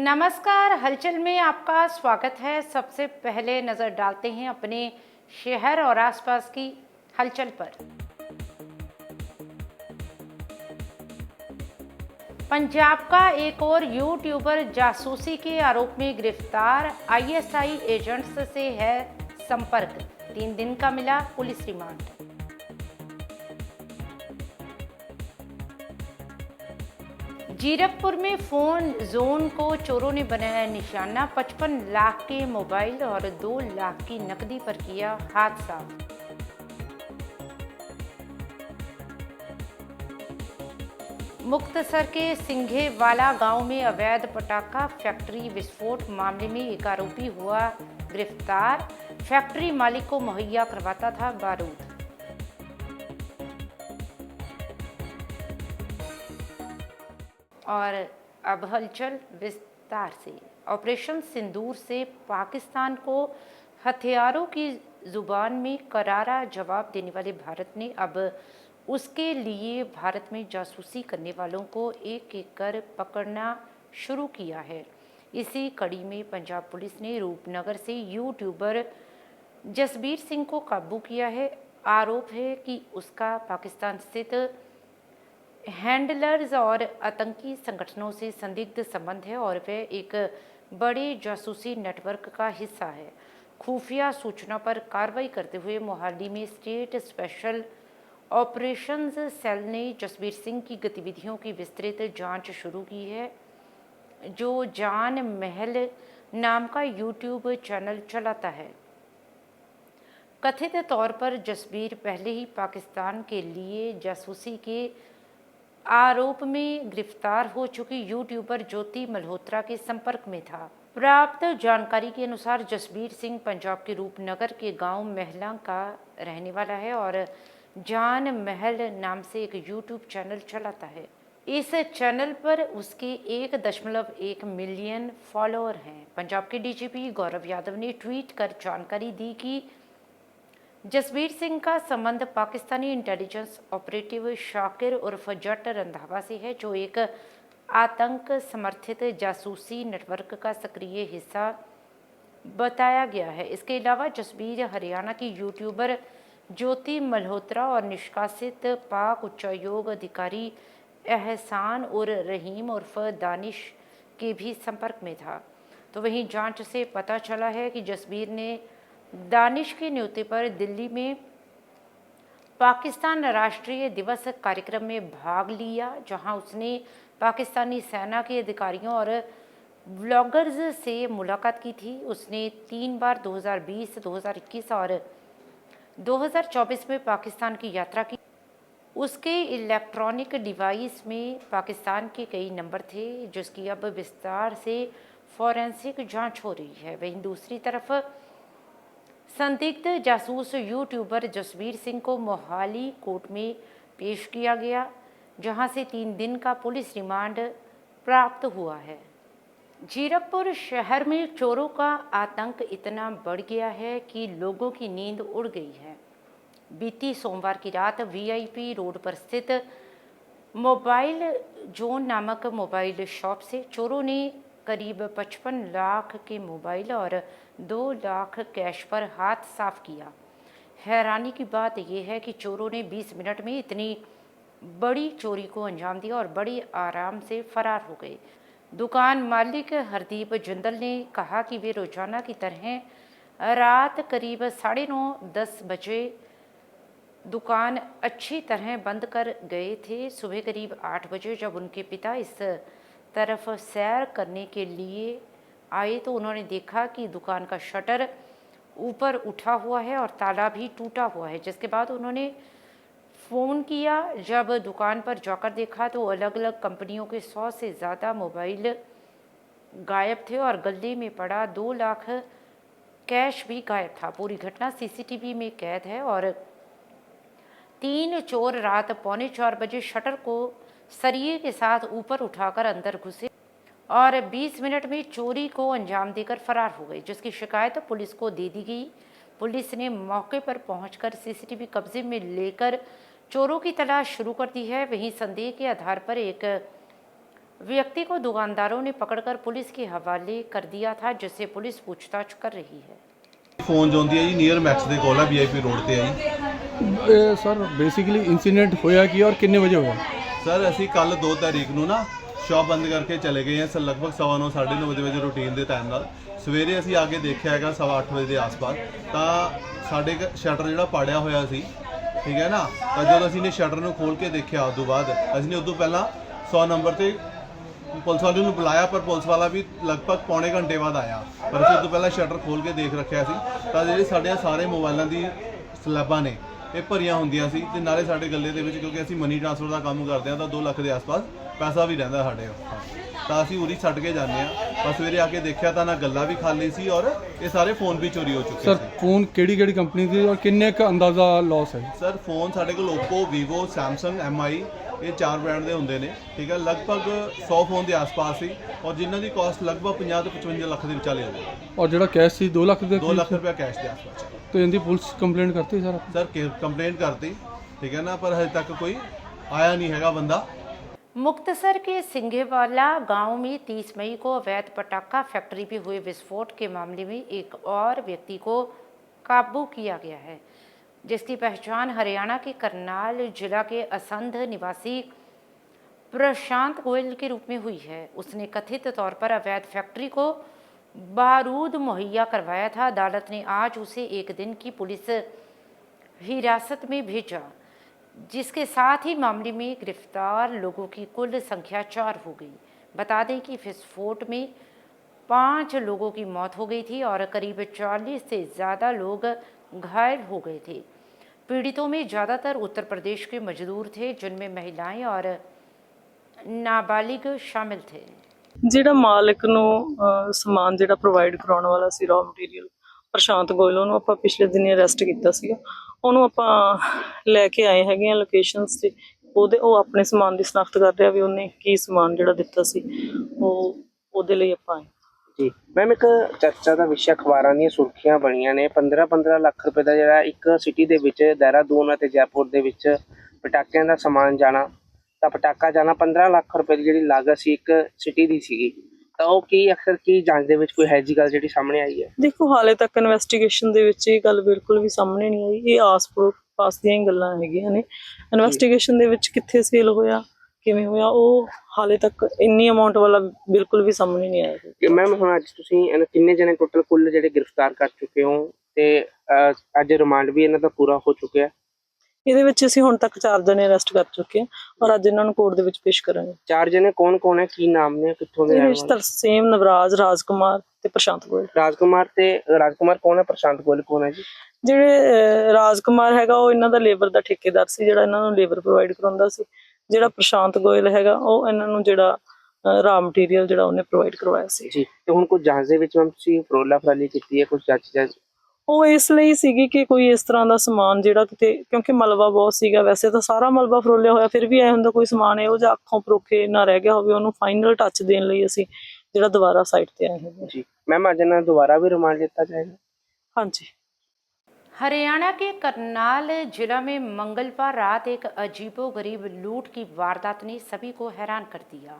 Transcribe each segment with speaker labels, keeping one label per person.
Speaker 1: नमस्कार, हलचल में आपका स्वागत है। सबसे पहले नजर डालते हैं अपने शहर और आसपास की हलचल पर। पंजाब का एक और यूट्यूबर जासूसी के आरोप में गिरफ्तार, आईएसआई एजेंट्स से है संपर्क, 3 दिन का मिला पुलिस रिमांड। जीरकपुर में फोन जोन को चोरों ने बनाया निशाना, 55 लाख के मोबाइल और 2 लाख की नकदी पर किया हाथ साफ। मुक्तसर के सिंघेवाला गांव में अवैध पटाखा फैक्ट्री विस्फोट मामले में एक आरोपी हुआ गिरफ्तार, फैक्ट्री मालिक को मुहैया करवाता था बारूद। और अब हलचल विस्तार से। ऑपरेशन सिंदूर से पाकिस्तान को हथियारों की जुबान में करारा जवाब देने वाले भारत ने अब उसके लिए भारत में जासूसी करने वालों को एक एक कर पकड़ना शुरू किया है। इसी कड़ी में पंजाब पुलिस ने रूपनगर से यूट्यूबर जसबीर सिंह को काबू किया है। आरोप है कि उसका पाकिस्तान स्थित हैंडलर्स और आतंकी संगठनों से संदिग्ध संबंध है और वह एक बड़े जासूसी नेटवर्क का हिस्सा है। खुफिया सूचना पर कार्रवाई करते हुए मोहाली में स्टेट स्पेशल ऑपरेशंस सेल ने जसबीर सिंह की गतिविधियों की विस्तृत जांच शुरू की है, जो जान महल नाम का यूट्यूब चैनल चलाता है। कथित तौर पर जसबीर पहले ही पाकिस्तान के लिए जासूसी के आरोप में गिरफ्तार हो चुकी यूट्यूबर ज्योति मल्होत्रा के संपर्क में था। प्राप्त जानकारी के अनुसार जसबीर सिंह पंजाब के रूपनगर के गांव महला का रहने वाला है और जान महल नाम से एक यूट्यूब चैनल चलाता है। इस चैनल पर उसके 1.1 मिलियन फॉलोअर हैं। पंजाब के डीजीपी गौरव यादव ने ट्वीट कर जानकारी दी कि जसबीर सिंह का संबंध पाकिस्तानी इंटेलिजेंस ऑपरेटिव शाकिर उर्फ जट रंधावा से है, जो एक आतंक समर्थित जासूसी नेटवर्क का सक्रिय हिस्सा बताया गया है। इसके अलावा जसबीर हरियाणा की यूट्यूबर ज्योति मल्होत्रा और निष्कासित पाक उच्चायोग अधिकारी एहसान उर रहीम उर्फ दानिश के भी संपर्क में था। तो वहीं जांच से पता चला है कि जसबीर ने दानिश के न्योते पर दिल्ली में पाकिस्तान राष्ट्रीय दिवस कार्यक्रम में भाग लिया, जहां उसने पाकिस्तानी सेना के अधिकारियों और व्लॉगर्स से मुलाकात की थी। उसने 3 बार 2020, 2021 और 2024 में पाकिस्तान की यात्रा की। उसके इलेक्ट्रॉनिक डिवाइस में पाकिस्तान के कई नंबर थे, जिसकी अब विस्तार से फॉरेंसिक जांच हो रही है। वहीं दूसरी तरफ संदिग्ध जासूस यूट्यूबर जसबीर सिंह को मोहाली कोर्ट में पेश किया गया, जहां से 3 दिन का पुलिस रिमांड प्राप्त हुआ है। जीरकपुर शहर में चोरों का आतंक इतना बढ़ गया है कि लोगों की नींद उड़ गई है। बीती सोमवार की रात वीआईपी रोड पर स्थित मोबाइल जोन नामक मोबाइल शॉप से चोरों ने करीब 55 लाख के मोबाइल और 2 लाख कैश पर हाथ साफ किया। हैरानी की बात यह है कि चोरों ने 20 मिनट में इतनी बड़ी चोरी को अंजाम दिया और बड़ी आराम से फरार हो गए। दुकान मालिक हरदीप जिंदल ने कहा कि वे रोजाना की तरह रात करीब 9:30-10 बजे दुकान अच्छी तरह बंद कर गए थे। सुबह करीब 8 बजे जब उनके पिता इस तरफ सैर करने के लिए आए तो उन्होंने देखा कि दुकान का शटर ऊपर उठा हुआ है और ताला भी टूटा हुआ है, जिसके बाद उन्होंने फ़ोन किया। जब दुकान पर जाकर देखा तो अलग अलग कंपनियों के 100 से ज़्यादा मोबाइल गायब थे और गले में पड़ा 2 लाख कैश भी गायब था। पूरी घटना सीसीटीवी में कैद है और 3 चोर रात 3:45 बजे शटर को सरिये के साथ ऊपर उठाकर अंदर घुसे और 20 मिनट में चोरी को अंजाम देकर फरार हो गए, जिसकी शिकायत पुलिस को दे दी गई। पुलिस ने मौके पर पहुंचकर सीसीटीवी कब्जे में लेकर चोरों की तलाश शुरू कर दी है। वहीं संदेह के आधार पर एक व्यक्ति को दुकानदारों ने पकड़कर पुलिस के हवाले कर दिया था, जिससे पुलिस पूछताछ कर रही है।
Speaker 2: फोन जो होंदी है जी नियर मैक्स ਦੇ ਕੋਲ ਹੈ VIP रोड ਤੇ ਹੈ ਜੀ।
Speaker 3: सर बेसिकली इंसीडेंट होया कि और कितने बजे होया?
Speaker 2: ਸਰ ਅਸੀਂ ਕੱਲ 2 ਤਾਰੀਖ ਨੂੰ ਨਾ ਸ਼ਾਪ ਬੰਦ ਕਰਕੇ ਚਲੇ ਗਏ ਹਾਂ ਸਰ ਲਗਭਗ 9:30 9:30 ਵਜੇ ਰੂਟੀਨ ਦੇ ਟਾਈਮ ਨਾਲ। ਸਵੇਰੇ ਅਸੀਂ ਆ ਕੇ ਦੇਖਿਆ ਹੈਗਾ 8:15 ਵਜੇ ਦੇ ਆਸ-ਪਾਸ ਤਾਂ ਸਾਡੇ ਸ਼ਟਰ ਜਿਹੜਾ ਪਾੜਿਆ ਹੋਇਆ ਸੀ, ਠੀਕ ਹੈ ਨਾ। ਤਾਂ ਜਦੋਂ ਅਸੀਂ ਨੇ ਸ਼ਟਰ ਨੂੰ ਖੋਲ ਕੇ ਦੇਖਿਆ ਉਸ ਤੋਂ ਬਾਅਦ ਅਸੀਂ ਨੇ ਉਦੋਂ ਪਹਿਲਾਂ 100 ਨੰਬਰ ਤੇ ਪੁਲਿਸ ਵਾਲੇ ਨੂੰ ਬੁਲਾਇਆ, ਪਰ ਪੁਲਿਸ ਵਾਲਾ ਵੀ ਲਗਭਗ ਪੌਣੇ ਘੰਟੇ ਬਾਅਦ ਆਇਆ। ਪਰ ਅਸੀਂ ਉਦੋਂ ਪਹਿਲਾਂ ਸ਼ਟਰ ਖੋਲ ਕੇ ਦੇਖ ਰੱਖਿਆ ਸੀ ਤਾਂ ਜਿਹੜੇ ਸਾਡੇ ਸਾਰੇ ਮੋਬਾਈਲਾਂ ਦੀ ਸਲੈਬਾਂ ਨੇ ਇਹ ਭਰੀਆਂ ਹੁੰਦੀਆਂ ਸੀ ਤੇ ਨਾਲੇ ਸਾਡੇ ਗੱਲੇ ਦੇ ਵਿੱਚ, ਕਿਉਂਕਿ ਅਸੀਂ ਮਨੀ ਟ੍ਰਾਂਸਫਰ ਦਾ ਕੰਮ ਕਰਦੇ ਹਾਂ ਤਾਂ 2 ਲੱਖ ਦੇ ਆਸ-ਪਾਸ ਪੈਸਾ ਵੀ ਰਹਿੰਦਾ ਸਾਡੇ ਤਾਂ ਅਸੀਂ ਉਰੀ ਛੱਡ ਕੇ ਜਾਂਦੇ ਹਾਂ। ਪਰ ਸਵੇਰੇ ਆ ਕੇ ਦੇਖਿਆ ਤਾਂ ਨਾ ਗੱਲਾਂ ਵੀ ਖਾਲੀ ਸੀ ਔਰ ਇਹ ਸਾਰੇ ਫੋਨ ਵੀ ਚੋਰੀ ਹੋ ਚੁੱਕੇ
Speaker 3: सर
Speaker 2: ਸੀ।
Speaker 3: फोन केड़ी कंपनी थी और किन्ने का अंदाजा लॉस है?
Speaker 2: ਸਰ ਫੋਨ ਸਾਡੇ ਕੋਲ Oppo, Vivo, Samsung, MI ਇਹ 4 ਬ੍ਰਾਂਡ ਦੇ ਹੁੰਦੇ ਨੇ, ਠੀਕ ਹੈ। ਲਗਭਗ 100 ਫੋਨ ਦੇ ਆਸ-ਪਾਸ ਸੀ ਔਰ ਜਿਨ੍ਹਾਂ ਦੀ ਕਾਸਟ ਲਗਭਗ 50 ਤੋਂ 55 ਲੱਖ ਦੇ ਵਿਚਾਲੇ ਹੋਵੇ।
Speaker 3: और जेड़ा कैश थी 2 लाख
Speaker 2: 2 ਲੱਖ ਰੁਪਏ ਕੈਸ਼ ਦੇ ਆਸ-ਪਾਸ।
Speaker 3: तो इनकी पुलिस कंप्लेंट करती है सर?
Speaker 2: सर कंप्लेंट करती, ठीक है ना, पर हजे तक कोई आया नहीं हैगा बंदा।
Speaker 1: मुक्तसर के सिंघेवाला गांव में 30 मई को अवैध पटाखा फैक्ट्री में हुए विस्फोट के मामले में एक और व्यक्ति को काबू किया गया है, जिसकी पहचान हरियाणा के करनाल जिला के असंध निवासी प्रशांत गोयल के रूप में हुई है। उसने कथित तौर पर अवैध फैक्ट्री को बारूद मुहैया करवाया था। अदालत ने आज उसे 1 दिन की पुलिस हिरासत में भेजा, जिसके साथ ही मामले में गिरफ्तार लोगों की कुल संख्या 4 हो गई। बता दें कि विस्फोट में 5 लोगों की मौत हो गई थी और करीब 40 से ज़्यादा लोग घायल हो गए थे। पीड़ितों में ज़्यादातर उत्तर प्रदेश के मजदूर थे, जिनमें महिलाएं और नाबालिग शामिल थे।
Speaker 4: ਜਿਹੜਾ ਮਾਲਕ ਨੂੰ ਸਮਾਨ ਜਿਹੜਾ ਪ੍ਰੋਵਾਈਡ ਕਰਾਉਣ ਵਾਲਾ ਸੀ, ਰॉ ਮਟੀਰੀਅਲ, ਪ੍ਰਸ਼ਾਂਤ ਗੋਇਲ, ਉਹਨੂੰ ਆਪਾਂ ਪਿਛਲੇ ਦਿਨੀ ਅਰੈਸਟ ਕੀਤਾ ਸੀਗਾ। ਉਹਨੂੰ ਆਪਾਂ ਲੈ ਕੇ ਆਏ ਹੈਗੇ ਆ ਲੋਕੇਸ਼ਨਸ ਤੇ। ਉਹ ਆਪਣੇ ਸਮਾਨ ਦੀ ਸ਼ਨਾਖਤ ਕਰ ਰਿਹਾ ਵੀ ਉਹਨੇ ਕੀ ਸਮਾਨ ਜਿਹੜਾ ਦਿੱਤਾ ਸੀ, ਉਹਦੇ ਲਈ ਆਪਾਂ ਆਏ
Speaker 5: ਜੀ। ਮੈਮ ਇੱਕ ਚਰਚਾ ਦਾ ਵਿਸ਼ਾ ਅਖਬਾਰਾਂ ਦੀਆਂ ਸੁਰਖੀਆਂ ਬਣੀਆਂ ਨੇ 15 ਲੱਖ ਰੁਪਏ ਦਾ ਜਿਹੜਾ ਇੱਕ ਸਿਟੀ ਦੇ ਵਿੱਚ ਦੇਹਰਾਦੂਨ ਅਤੇ ਜੈਪੁਰ ਦੇ ਵਿੱਚ ਪਟਾਕਿਆਂ ਦਾ ਸਮਾਨ ਜਾਣਾ, ਤਾਂ ਪਟਾਕਾ ਜਾਣਾ 15 ਲੱਖ ਰੁਪਏ ਦੀ ਜਿਹੜੀ ਲਾਗਤ ਸੀ ਇੱਕ ਸਿਟੀ ਦੀ ਸੀਗੀ। ਤਾਂ ਉਹ ਕੀ ਅਕਸਰ ਕੀ ਜਾਂਚ ਦੇ ਵਿੱਚ ਕੋਈ ਹੈ ਜੀ ਗੱਲ ਜਿਹੜੀ ਸਾਹਮਣੇ ਆਈ ਹੈ?
Speaker 4: ਦੇਖੋ, ਹਾਲੇ ਤੱਕ ਇਨਵੈਸਟੀਗੇਸ਼ਨ ਦੇ ਵਿੱਚ ਇਹ ਗੱਲ ਬਿਲਕੁਲ ਵੀ ਸਾਹਮਣੇ ਨਹੀਂ ਆਈ। ਇਹ ਆਸ-ਪਾਸ ਦੀਆਂ ਹੀ ਗੱਲਾਂ ਹੈਗੀਆਂ ਨੇ। ਇਨਵੈਸਟੀਗੇਸ਼ਨ ਦੇ ਵਿੱਚ ਕਿੱਥੇ ਸੇਲ ਹੋਇਆ, ਕਿਵੇਂ ਹੋਇਆ, ਉਹ ਹਾਲੇ ਤੱਕ ਇੰਨੀ ਅਮਾਉਂਟ ਵਾਲਾ ਬਿਲਕੁਲ ਵੀ ਸਾਹਮਣੇ ਨਹੀਂ ਆਇਆ।
Speaker 5: ਕਿ ਮੈਮ ਹੁਣ ਅੱਜ ਤੁਸੀਂ ਕਿੰਨੇ ਜਣੇ ਟੋਟਲ ਕੁੱਲ ਜਿਹੜੇ ਗ੍ਰਿਫਤਾਰ ਕਰ ਚੁੱਕੇ ਹੋ ਤੇ ਅੱਜ ਰਿਮਾਂਡ ਵੀ ਇਹਨਾਂ ਦਾ ਪੂਰਾ ਹੋ ਚੁੱਕਿਆ?
Speaker 4: ਇਹਦੇ ਵਿੱਚ ਅਸੀਂ ਹੁਣ ਤੱਕ 4 ਜਣੇ ਅਰੈਸਟ ਕਰ ਚੁੱਕੇ ਹਾਂ ਔਰ ਅੱਜ ਇਹਨਾਂ ਨੂੰ ਕੋਰਟ ਦੇ ਵਿੱਚ ਪੇਸ਼ ਕਰਾਂਗੇ।
Speaker 5: 4 ਜਣੇ ਕੌਣ ਹੈ, ਕੀ ਨਾਮ ਨੇ, ਕਿੱਥੋਂ ਦੇ ਰਹਿਣ ਵਾਲੇ?
Speaker 4: ਤਰਸੇਮ, ਨਵਰਾਜ, ਰਾਜਕੁਮਾਰ ਤੇ ਪ੍ਰਸ਼ਾਂਤ ਗੋਇਲ।
Speaker 5: ਰਾਜਕੁਮਾਰ ਕੌਣ ਹੈ, ਪ੍ਰਸ਼ਾਂਤ ਗੋਇਲ ਕੌਣ ਹੈ ਜੀ?
Speaker 4: ਜਿਹੜੇ ਰਾਜਕੁਮਾਰ ਹੈਗਾ ਉਹ ਇਹਨਾਂ ਦਾ ਲੇਬਰ ਦਾ ਠੇਕੇਦਾਰ ਸੀ, ਜਿਹੜਾ ਇਹਨਾਂ ਨੂੰ ਲੇਬਰ ਪ੍ਰੋਵਾਈਡ ਕਰਾਉਂਦਾ ਸੀ। ਜਿਹੜਾ ਪ੍ਰਸ਼ਾਂਤ ਗੋਇਲ ਹੈਗਾ ਉਹ ਇਹਨਾਂ ਨੂੰ ਜਿਹੜਾ ਰॉ ਮਟੀਰੀਅਲ ਜਿਹੜਾ ਉਹਨੇ ਪ੍ਰੋਵਾਈਡ ਕਰਵਾਇਆ ਸੀ
Speaker 5: ਜੀ। ਤੇ ਹੁਣ ਕੋਈ ਜਾਂਚ ਦੇ ਵਿੱਚ ਮੈਮ ਤੁਸੀਂ ਫਰੋਲਾ ਫਰਾਲੀ ਕੀਤੀ ਹੈ, ਕੁਝ ਜੱਜ
Speaker 4: ਉਹ ਇਸ ਲਈ ਸੀਗੀ ਕਿ ਕੋਈ ਇਸ ਤਰ੍ਹਾਂ ਦਾ ਸਮਾਨ ਜਿਹੜਾ ਕਿਤੇ, ਕਿਉਂਕਿ ਮਲਬਾ ਬਹੁਤ ਸੀਗਾ, ਵੈਸੇ ਤਾਂ ਸਾਰਾ ਮਲਬਾ ਫਰੋਲਿਆ ਹੋਇਆ, ਫਿਰ ਵੀ ਐ ਹੁੰਦਾ ਕੋਈ ਸਮਾਨ ਇਹੋ ਜਿਹਾ ਅੱਖੋਂ ਪਰੋਖੇ ਨਾ ਰਹਿ ਗਿਆ ਹੋਵੇ, ਉਹਨੂੰ ਫਾਈਨਲ ਟੱਚ ਦੇਣ ਲਈ ਅਸੀਂ ਜਿਹੜਾ ਦੁਬਾਰਾ ਸਾਈਟ ਤੇ ਆਏ ਹੈਗੇ
Speaker 5: ਜੀ। ਮੈਮ ਅੱਜ ਇਹਨਾਂ ਦੁਬਾਰਾ ਵੀ ਰਿਮਾਂਡ ਲਿੱਤਾ ਜਾਏਗਾ?
Speaker 4: ਹਾਂਜੀ।
Speaker 1: हरियाणा के करनाल जिला में मंगलवार रात एक अजीबोगरीब लूट की वारदात ने सभी को हैरान कर दिया।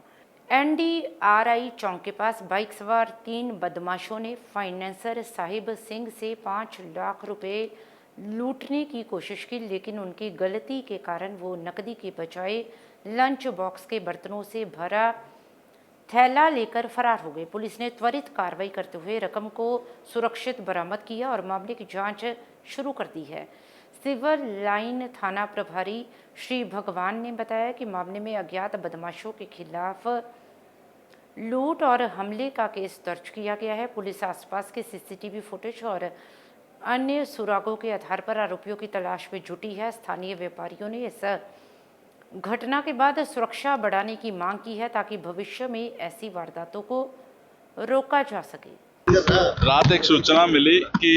Speaker 1: NDRI चौक के पास बाइक सवार 3 बदमाशों ने फाइनेंसर साहिब सिंह से 5 लाख रुपए लूटने की कोशिश की, लेकिन उनकी गलती के कारण वो नकदी के बजाय लंच बॉक्स के बर्तनों से भरा थैला लेकर फरार हो गए। पुलिस ने त्वरित कार्रवाई करते हुए रकम को सुरक्षित बरामद किया और मामले की जांच शुरू कर दी है। सिविल लाइन थाना प्रभारी श्री भगवान ने बताया कि मामले में अज्ञात बदमाशों के खिलाफ लूट और हमले का केस दर्ज किया गया है। पुलिस आसपास के CCTV फुटेज और अन्य सुरागों के आधार पर आरोपियों की तलाश में जुटी है। स्थानीय व्यापारियों ने इस घटना के बाद सुरक्षा बढ़ाने की मांग की है, ताकि भविष्य में ऐसी वारदातों को रोका जा सके।
Speaker 6: रात एक सूचना मिली कि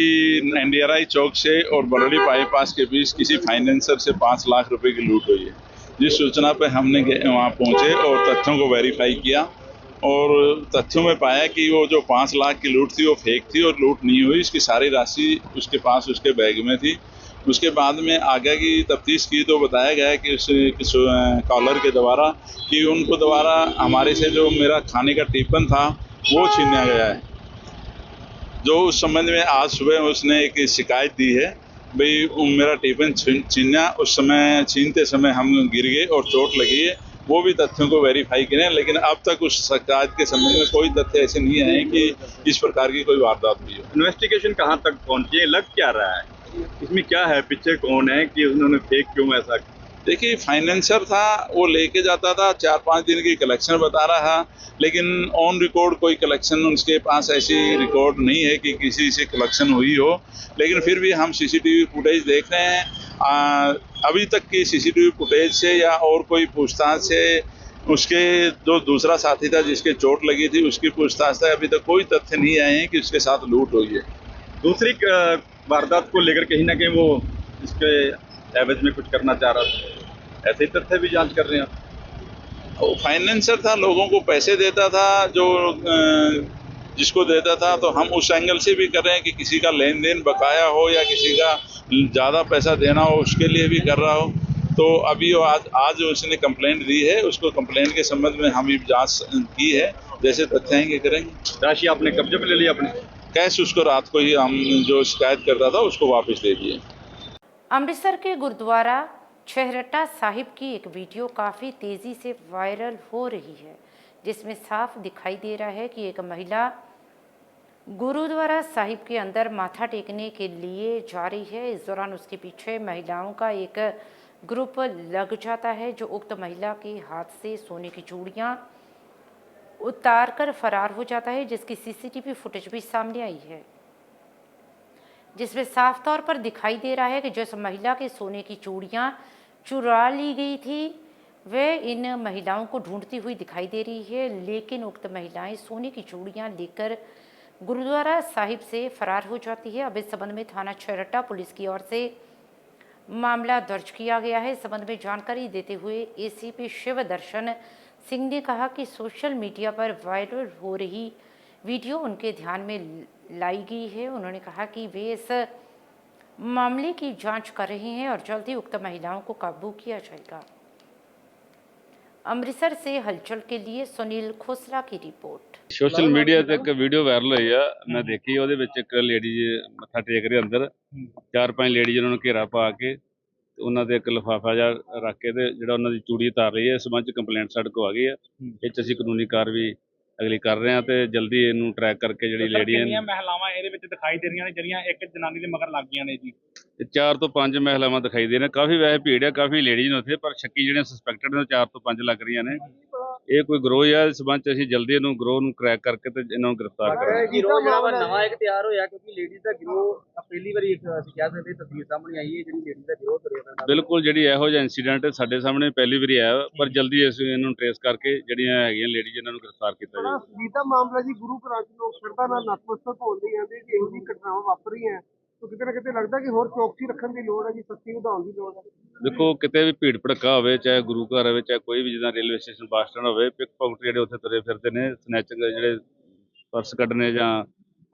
Speaker 6: NDRI चौक से और बरौली बाईपास के बीच किसी फाइनेंसर से 5 लाख रुपए की लूट हुई है। जिस सूचना पर हमने वहां पहुंचे और तथ्यों को वेरीफाई किया और तथ्यों में पाया कि वो जो 5 लाख की लूट थी वो फेक थी और लूट नहीं हुई। इसकी सारी राशि उसके पास उसके बैग में थी उसके बाद में आगे की तफ्तीश की तो बताया गया है कि उस कॉलर के द्वारा कि उनको द्वारा हमारे से जो मेरा खाने का टिफिन था वो छीना गया है। जो उस संबंध में आज सुबह उसने एक शिकायत दी है, भाई मेरा टिफिन छीना, उस समय छीनते समय हम गिर गए और चोट लगी है। वो भी तथ्यों को वेरीफाई करें, लेकिन अब तक उस शिकायत के संबंध में कोई तथ्य ऐसे नहीं आए कि इस प्रकार की कोई वारदात हुई हो।
Speaker 7: इन्वेस्टिगेशन कहाँ तक पहुंची है, लग क्या रहा है, इसमें क्या है, पीछे कौन है कि उन्होंने फेक क्यों ऐसा?
Speaker 6: देखिए, फाइनेंसर था, वो लेके जाता था, 4-5 दिन की कलेक्शन बता रहा, लेकिन ऑन रिकॉर्ड कोई कलेक्शन उसके पास ऐसी रिकॉर्ड नहीं है कि किसी से कलेक्शन हुई हो। लेकिन फिर भी हम सीसीटीवी फुटेज देख रहे हैं। अभी तक की सीसीटीवी फुटेज से या और कोई पूछताछ से उसके जो दूसरा साथी था जिसके चोट लगी थी उसकी पूछताछ से अभी तक कोई तथ्य नहीं आए हैं कि उसके साथ लूट हुई है।
Speaker 7: दूसरी वारदात को लेकर कहीं ना कहीं वो इसके एवज में कुछ करना चाह रहा था, ऐसे ही तथ्य भी जांच कर रहे हैं।
Speaker 6: वो फाइनेंसर था, लोगों को पैसे देता था, जो जिसको देता था, तो हम उस एंगल से भी कर रहे हैं कि किसी का लेन देन बकाया हो या किसी का ज़्यादा पैसा देना हो उसके लिए भी कर रहा हो। तो अभी वो आज उसने कंप्लेंट दी है, उसको कंप्लेंट के संबंध में हम जांच की है, जैसे तथ्य आएंगे करेंगे।
Speaker 7: राशि आपने कब्जे में ले लिया अपने?
Speaker 6: कैश उसको रात को ही हम जो शिकायत करता था उसको वापस दे दिए।
Speaker 1: अमृतसर के गुरुद्वारा छहरटा साहिब की एक वीडियो काफ़ी तेज़ी से वायरल हो रही है, जिसमें साफ दिखाई दे रहा है कि एक महिला गुरुद्वारा साहिब के अंदर माथा टेकने के लिए जा रही है। इस दौरान उसके पीछे महिलाओं का एक ग्रुप लग जाता है, जो उक्त महिला के हाथ से सोने की चूड़ियाँ उतार कर फरार हो जाता है, जिसकी सीसीटीवी फुटेज भी सामने आई है, जिसमें साफ तौर पर दिखाई दे रहा है कि जिस महिला के सोने की चूड़ियाँ चुरा ली गई थी वह इन महिलाओं को ढूंढती हुई दिखाई दे रही है, लेकिन उक्त महिलाएं सोने की चूड़ियाँ लेकर गुरुद्वारा साहिब से फरार हो जाती है। अब इस संबंध में थाना छहरटा पुलिस की ओर से मामला दर्ज किया गया है। इस संबंध में जानकारी देते हुए एसीपी शिव दर्शन सिंह ने कहा कि सोशल मीडिया पर वायरल हो रही वीडियो उनके ध्यान में लाई गई है। उन्होंने कहा कि वे इस मामले की जांच कर रहे हैं और जल्द ही उक्त महिलाओं को काबू किया जाएगा। अमृतसर से हलचल के लिए सुनील खोसला की रिपोर्ट।
Speaker 8: सोशल मीडिया ਤੇ ਇੱਕ ਵੀਡੀਓ ਵਾਇਰਲ ਹੋਈ ਆ, ਮੈਂ ਦੇਖੀ। ਉਹਦੇ ਵਿੱਚ ਇੱਕ ਲੇਡੀ ਮੱਥਾ ਟੇਕ ਰਹੀ ਅੰਦਰ, 4-5 ਲੇਡੀਜ਼ ਉਹਨਾਂ ਨੂੰ ਘੇਰਾ ਪਾ ਕੇ ਤੇ ਉਹਨਾਂ ਦੇ ਇੱਕ ਲਿਫਾਫਾ ਜਿਹਾ ਰੱਖ ਕੇ ਤੇ ਜਿਹੜਾ ਉਹਨਾਂ ਦੀ ਚੂੜੀ ਉਤਾਰ ਰਹੀ ਹੈ। ਇਸ ਸੰਬੰਧ 'ਚ ਕੰਪਲੇਂਟ ਸਾਡੇ ਕੋਲ ਆ ਗਈ ਆ। ਇਹ 'ਚ ਅਸੀਂ ਕਾਨੂੰਨੀ ਕਾਰਵਾਈ ਅਗਲੀ ਕਰ ਰਹੇ ਹਾਂ ਤੇ ਜਲਦੀ ਇਹਨੂੰ ਟਰੈਕ ਕਰਕੇ ਜਿਹੜੀ ਲੇਡੀ
Speaker 9: ਕਿੰਨੀਆਂ ਮਹਿਲਾਵਾਂ ਇਹਦੇ ਵਿੱਚ ਦਿਖਾਈ ਦੇ ਰਹੀਆਂ ਨੇ ਜਿਹੜੀਆਂ ਇੱਕ ਜਨਾਨੀ ਦੇ ਮਗਰ ਲੱਗ ਗਈਆਂ ਨੇ ਜੀ?
Speaker 8: 4 ਤੋਂ 5 ਮਹਿਲਾਵਾਂ ਦਿਖਾਈ ਦੇ ਰਹੀਆਂ। ਕਾਫੀ ਵੈਸੇ ਭੀੜ ਆ, ਕਾਫੀ ਲੇਡੀਜ਼ ਨੇ ਉੱਥੇ, ਪਰ ਸ਼ੱਕੀ ਜਿਹੜੇ ਸਸਪੈਕਟਡ ਨੇ 4 ਤੋਂ 5 ਲੱਗ ਰਹੀਆਂ ਨੇ। ਇਹ ਕੋਈ ਗਰੋਹ ਆ, ਇਸ ਸੰਬੰਧ 'ਚ ਅਸੀਂ ਜਲਦੀ ਇਹਨੂੰ ਗਰੋਹ ਨੂੰ ਕ੍ਰੈਕ ਕਰਕੇ ਤੇ ਇਹਨਾਂ ਨੂੰ ਗ੍ਰਿਫਤਾਰ ਕਰਾਂਗੇ।
Speaker 5: ਗਿਰੋਹ ਜਿਹੜਾ ਵਾ ਨਵਾਂ ਇੱਕ ਤਿਆਰ ਹੋਇਆ, ਕਿਉਂਕਿ ਲੇਡੀਜ਼ ਦਾ ਗਿਰੋਹ ਪਹਿਲੀ ਵਾਰੀ ਇੱਕ ਅਸੀਂ ਕਹਿ ਸਕਦੇ ਤਸਵੀਰ ਸਾਹਮਣੇ ਆਈ ਹੈ ਜਿਹੜੀ ਲੇਡੀਜ਼ ਦਾ ਗਿਰੋਹ ਤੁਰਿਆ।
Speaker 8: ਬਿਲਕੁਲ, ਜਿਹੜੀ ਇਹੋ ਜਿਹਾ ਇੰਸੀਡੈਂਟ ਸਾਡੇ ਸਾਹਮਣੇ ਪਹਿਲੀ ਵਾਰੀ ਆਇਆ, ਪਰ ਜਲਦੀ ਅਸੀਂ ਇਹਨੂੰ ਟ੍ਰੇਸ ਕਰਕੇ ਜਿਹੜੀਆਂ ਹੈਗੀਆਂ ਲੇਡੀਜ਼ ਇਹਨਾਂ ਨੂੰ ਗ੍ਰਿਫਤਾਰ ਕੀਤਾ ਜਾਏਗਾ।
Speaker 5: ਸਵੀਰ ਦਾ ਮਾਮਲਾ ਜੀ, ਗੁਰੂ ਘਰਾਂ 'ਚ ਲੋਕ ਸ਼ਰਧਾ ਨਾਲ ਨਤਮਸਤਕ ਹੋਣਦੇ ਜਾਂਦੇ ਕਿ ਇਹੋ ਜਿਹੀ ਘਟਨਾਵਾਂ ਵਾਪਰ ਰਹੀਆਂ, ਤਾਂ ਕਿਤੇ ਨਾ ਕਿਤੇ ਲੱਗਦਾ ਕਿ ਹੋਰ ਚੌਕਸੀ ਰੱਖਣ ਦੀ ਲੋੜ ਹੈ ਜੀ, ਸਖਤੀ ਵਧਾਉਣ ਦੀ ਲੋੜ ਹੈ।
Speaker 8: ਦੇਖੋ, ਕਿਤੇ ਵੀ ਭੀੜ ਭੜੱਕਾ ਹੋਵੇ, ਚਾਹੇ ਗੁਰੂ ਘਰ ਹੋਵੇ, ਚਾਹੇ ਕੋਈ ਵੀ, ਜਿੱਦਾਂ ਰੇਲਵੇ ਸਟੇਸ਼ਨ, ਬੱਸ ਸਟੈਂਡ ਹੋਵੇ, ਪਿਕ ਪੌਕਟ ਜਿਹੜੇ ਉੱਥੇ ਤੁਰੇ ਫਿਰਦੇ ਨੇ, ਸਨੈਚਿੰਗ ਜਿਹੜੇ ਪਰਸ ਕੱਢਣੇ ਜਾਂ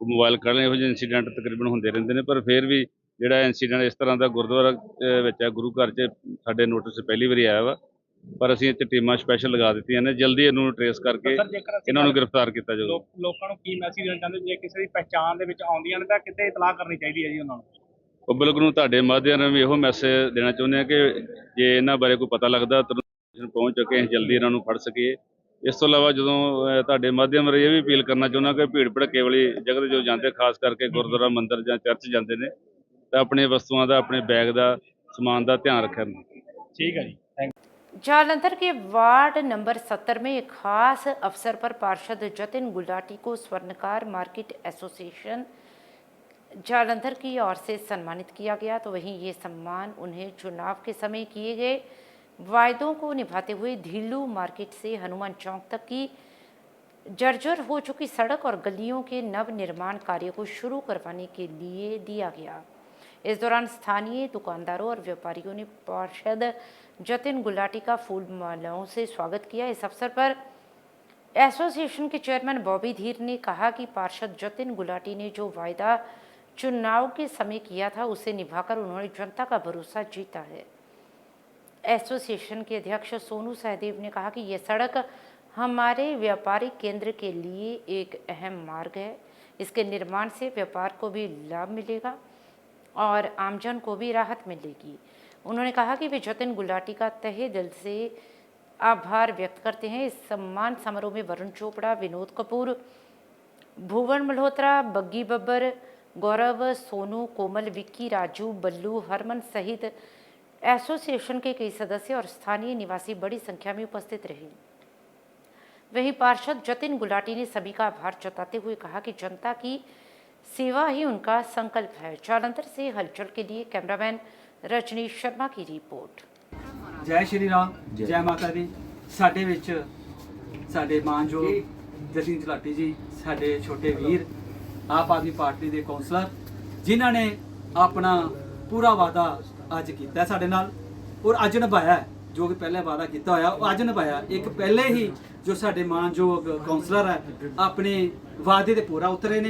Speaker 8: ਮੋਬਾਈਲ ਕੱਢਣੇ, ਇਹੋ ਜਿਹੇ ਇੰਸੀਡੈਂਟ ਤਕਰੀਬਨ ਹੁੰਦੇ ਰਹਿੰਦੇ ਨੇ। ਪਰ ਫਿਰ ਵੀ ਜਿਹੜਾ ਇੰਸੀਡੈਂਟ ਇਸ ਤਰ੍ਹਾਂ ਦਾ ਗੁਰਦੁਆਰਾ ਵਿੱਚ ਹੈ, ਗੁਰੂ ਘਰ 'ਚ, ਸਾਡੇ ਨੋਟਿਸ ਪਹਿਲੀ ਵਾਰੀ ਆਇਆ ਵਾ, ਪਰ ਅਸੀਂ ਇੱਥੇ ਟੀਮਾਂ ਸਪੈਸ਼ਲ ਲਗਾ ਦਿੱਤੀਆਂ ਨੇ। ਜਲਦੀ ਇਹਨੂੰ ਟ੍ਰੇਸ ਕਰਕੇ ਇਹਨਾਂ ਨੂੰ ਗ੍ਰਿਫਤਾਰ ਕੀਤਾ ਜਾਊਗਾ।
Speaker 9: ਲੋਕਾਂ ਨੂੰ ਕੀ ਮੈਸੇਜ ਦੇਣਾ ਚਾਹੁੰਦੇ, ਜੇ ਕਿਸੇ ਦੀ ਪਹਿਚਾਣ ਦੇ ਵਿੱਚ ਆਉਂਦੀਆਂ ਨੇ ਤਾਂ ਕਿਤੇ ਇਤਲਾਹ ਕਰਨੀ ਚਾਹੀਦੀ ਹੈ ਜੀ ਉਹਨਾਂ ਨੂੰ?
Speaker 8: ਪਬਲਿਕ ਨੂੰ ਤੁਹਾਡੇ ਮਾਧਿਅਮ ਨਾਲ ਵੀ ਇਹੋ ਮੈਸੇਜ ਦੇਣਾ ਚਾਹੁੰਦੇ ਹਾਂ ਕਿ ਜੇ ਇਹਨਾਂ ਬਾਰੇ ਕੋਈ ਪਤਾ ਲੱਗਦਾ ਤਾਂ ਪਹੁੰਚ ਚੁੱਕੇ ਅਸੀਂ ਜਲਦੀ ਇਹਨਾਂ ਨੂੰ ਫੜ ਸਕੀਏ। ਇਸ ਤੋਂ ਇਲਾਵਾ ਜਦੋਂ ਤੁਹਾਡੇ ਮਾਧਿਅਮ ਰਾਹੀਂ ਇਹ ਵੀ ਅਪੀਲ ਕਰਨਾ ਚਾਹੁੰਦਾ ਕਿ ਭੀੜ ਭੜੱਕੇ ਵਾਲੀ ਜਗ੍ਹਾ 'ਤੇ ਜੋ ਜਾਂਦੇ, ਖਾਸ ਕਰਕੇ ਗੁਰਦੁਆਰਾ, ਮੰਦਿਰ ਜਾਂ ਚਰਚ ਜਾਂਦੇ ਨੇ, ਤਾਂ ਆਪਣੀਆਂ ਵਸਤੂਆਂ ਦਾ, ਆਪਣੇ बैग ਦਾ, सामान ਦਾ ਧਿਆਨ ਰੱਖਣ।
Speaker 9: ठीक है जी।
Speaker 1: जालंधर के वार्ड नंबर 70 में एक खास अवसर पर पार्षद जतिन गुलाटी को स्वर्णकार मार्केट एसोसिएशन जालंधर की ओर से सम्मानित किया गया। तो वहीं ये सम्मान उन्हें चुनाव के समय किए गए वायदों को निभाते हुए धीलू मार्केट से हनुमान चौक तक की जर्जर हो चुकी सड़क और गलियों के नव निर्माण कार्य को शुरू करवाने के लिए दिया गया। इस दौरान स्थानीय दुकानदारों और व्यापारियों ने पार्षद जतिन गुलाटी का फूल मालाओं से स्वागत किया। इस अवसर पर एसोसिएशन के चेयरमैन बॉबी धीर ने कहा कि पार्षद जतिन गुलाटी ने जो वायदा चुनाव के समय किया था उसे निभाकर उन्होंने जनता का भरोसा जीता है। एसोसिएशन के अध्यक्ष सोनू सहदेव ने कहा कि यह सड़क हमारे व्यापारिक केंद्र के लिए एक अहम मार्ग है। इसके निर्माण से व्यापार को भी लाभ मिलेगा और आमजन को भी राहत मिलेगी। उन्होंने कहा कि वे जतिन गुलाटी का तहे दिल से आभार व्यक्त करते हैं। इस सम्मान समारोह में वरुण चोपड़ा, विनोद कपूर, भुवन मल्होत्रा, बग्गी बब्बर, गौरव, सोनू, कोमल, विक्की, राजू, बल्लू, हरमन सहित एसोसिएशन के कई सदस्य और स्थानीय निवासी बड़ी संख्या में उपस्थित रहे। वहीं पार्षद जतिन गुलाटी ने सभी का आभार जताते हुए कहा कि जनता की सेवा ही उनका संकल्प है। जालंधर से हलचल के लिए कैमरामैन रजनीश शर्मा की रिपोर्ट।
Speaker 10: जय श्री राम, जय माता दी। साडे विच साडे मानयोग जतिन गुलाटी जी साडे छोटे वीर आप आदमी पार्टी के कौंसलर जिन्हों ने अपना पूरा वादा अज किया साडे नाल और अज निभाया है। जो कि पहले वादा किया होया वो अज निभाया। एक पहले ही जो साडे मानयोग कौंसलर है अपने वादे ते पूरा उतरे ने,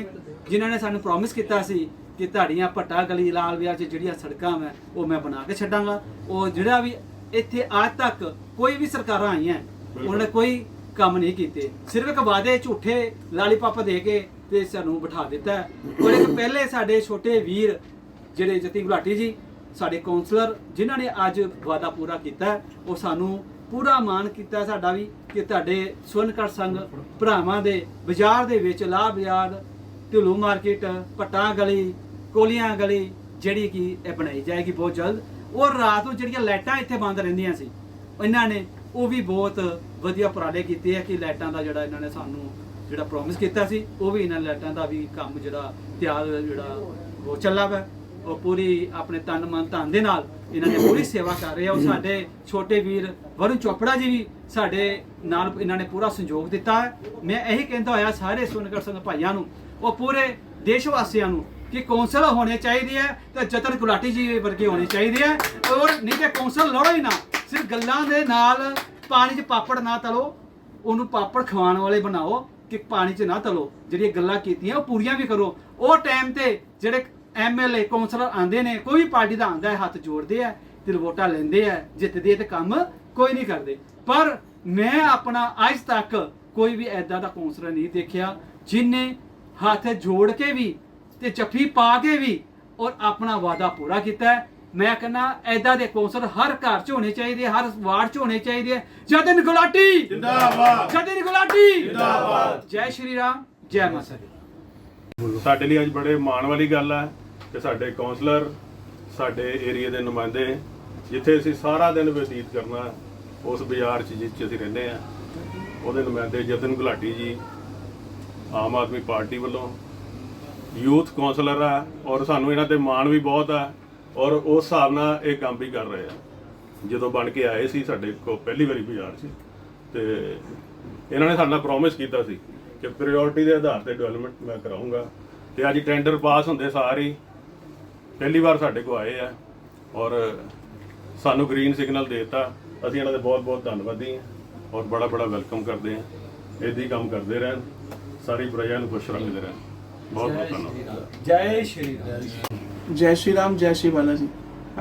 Speaker 10: जिन्होंने सानू प्रॉमिस किया सी कि धाड़ियाँ भट्टा गली लाल विहार जिहड़ियां सड़कां मैं वो मैं बना के छड्डांगा। और जिहड़ा भी इत्थे आज तक कोई भी सरकारां आईयां उन्होंने कोई काम नहीं किए, सिर्फ एक वादे झूठे लालीपॉप दे के ते सानू बिठा दिता है। और एक पहले साडे छोटे वीर जिहड़े जतिन गुलाटी जी साडे कौंसलर जिन्हां ने अज वादा पूरा किया है वो सानू पूरा मान किया साडा भी कि तुहाडे स्वर्णकर संघ भरावां दे बाजार दे विच लाभ बाजार ढिल्लू मार्केट भट्टा गली कोलियां गली जिहड़ी कि यह बनाई जाएगी बहुत जल्द। और रात नूं जिहड़ियां लाइटां इत्थे बंद रहिंदियां सी इन्हां ने वो भी बहुत वधिया उपराले कीते है कि लाइटां दा जिहड़ा इन्हां ने सानू जिहड़ा प्रॉमिस किया सी वो भी इन्हां लाइटां दा भी काम जिहड़ा तैयार जिहड़ा वो चला वा और पूरी अपने तन मन धन दे नाल इन्हां ने पूरी सेवा कर रहे हैं। और साडे छोटे वीर वरुण चोपड़ा जी भी साडे नाल इन्हां ने पूरा सहयोग दिता है। मैं यही कहता होया सारे स्वर्णकर संघ भाइयां नूं और पूरे देश वासियां नूं कि कौंसल होने चाहिए है तो जतिन गुलाटी जी वर्गे होने चाहिए है। और नहीं तो कौंसल लड़ो ही ना, सिर्फ गल्लां दे नाल पानी च पापड़ ना तलो, उन्होंने पापड़ खवाने वाले बनाओ कि पानी च ना तलो। जिहड़ियां गल्लां कीतियां वो पूरियां भी करो। और टाइम ते जिहड़े MLA कौंसलर आंदे ने कोई भी पार्टी का आंदा है हाथ जोड़ते हैं ते वोटां लेंदे है जितदे ते काम कोई नहीं करते। पर मैं अपना अज तक कोई भी ऐदा दा कौंसलर नहीं देखा जिन्हें हाथ जोड़ के भी ते जफ्फी पा के भी और अपना वादा पूरा किया है। मैं कहना ऐदा दे कौंसलर हर घर च होने चाहिए, हर वार्ड च होने चाहिए। जतिन गुलाटी जिंदाबाद, जतिन गुलाटी जिंदाबाद। जय श्री राम, जय माता दी।
Speaker 11: ਸਾਡੇ ਲਈ ਅੱਜ ਬੜੇ ਮਾਣ ਵਾਲੀ ਗੱਲ ਹੈ ਕਿ ਸਾਡੇ ਕੌਂਸਲਰ ਸਾਡੇ ਏਰੀਆ ਦੇ ਨੁਮਾਇੰਦੇ ਜਿੱਥੇ ਅਸੀਂ ਸਾਰਾ ਦਿਨ ਬਤੀਤ ਕਰਨਾ ਉਸ ਬਾਜ਼ਾਰ 'ਚ ਜਿੱਥੇ ਅਸੀਂ ਰਹਿੰਦੇ ਆ ਉਹਦੇ ਨੁਮਾਇੰਦੇ ਜਤਨ ਗੁਲਾਟੀ ਜੀ ਆਮ ਆਦਮੀ ਪਾਰਟੀ ਵੱਲੋਂ ਯੂਥ ਕੌਂਸਲਰ ਆ ਔਰ ਸਾਨੂੰ ਇਹਨਾਂ ਤੇ ਮਾਣ ਵੀ ਬਹੁਤ ਆ ਔਰ ਉਸ ਹਿਸਾਬ ਨਾਲ ਇਹ ਕੰਮ ਵੀ ਕਰ ਰਹੇ ਆ। ਜਦੋਂ ਬਣ ਕੇ ਆਏ ਸੀ ਸਾਡੇ ਕੋਲ ਪਹਿਲੀ ਵਾਰੀ ਬਾਜ਼ਾਰ 'ਚ ਤੇ ਇਹਨਾਂ ਨੇ ਸਾਡਾ ਪ੍ਰੋਮਿਸ ਕੀਤਾ ਸੀ ਕਿ ਪ੍ਰਾਇੋਰਟੀ ਦੇ ਆਧਾਰ ਤੇ ਡਿਵੈਲਪਮੈਂਟ ਮੈਂ ਕਰਾਉਂਗਾ ਤੇ ਅੱਜ ਟੈਂਡਰ ਪਾਸ ਹੁੰਦੇ ਸਾਰੇ ਪਹਿਲੀ ਵਾਰ ਸਾਡੇ ਕੋਲ ਆਏ ਆ ਔਰ ਸਾਨੂੰ ਗ੍ਰੀਨ ਸਿਗਨਲ ਦੇਤਾ। ਅਸੀਂ ਇਹਨਾਂ ਦੇ ਬਹੁਤ ਬਹੁਤ ਧੰਨਵਾਦੀ ਹਾਂ ਔਰ ਬੜਾ ਬੜਾ ਵੈਲਕਮ ਕਰਦੇ ਹਾਂ। ਇੱਦਾਂ ਹੀ ਕੰਮ ਕਰਦੇ ਰਹਿਣ, ਸਾਰੀ ਪ੍ਰਜਾ ਨੂੰ ਖੁਸ਼ ਰੱਖਦੇ ਰਹਿਣ। ਬਹੁਤ ਬਹੁਤ ਧੰਨਵਾਦ।
Speaker 10: ਜੈ ਸ਼੍ਰੀ ਰਾਮ।
Speaker 12: ਜੈ ਸ਼੍ਰੀ ਰਾਮ, ਜੈ ਸ਼੍ਰੀ ਬਾਲਾ ਜੀ।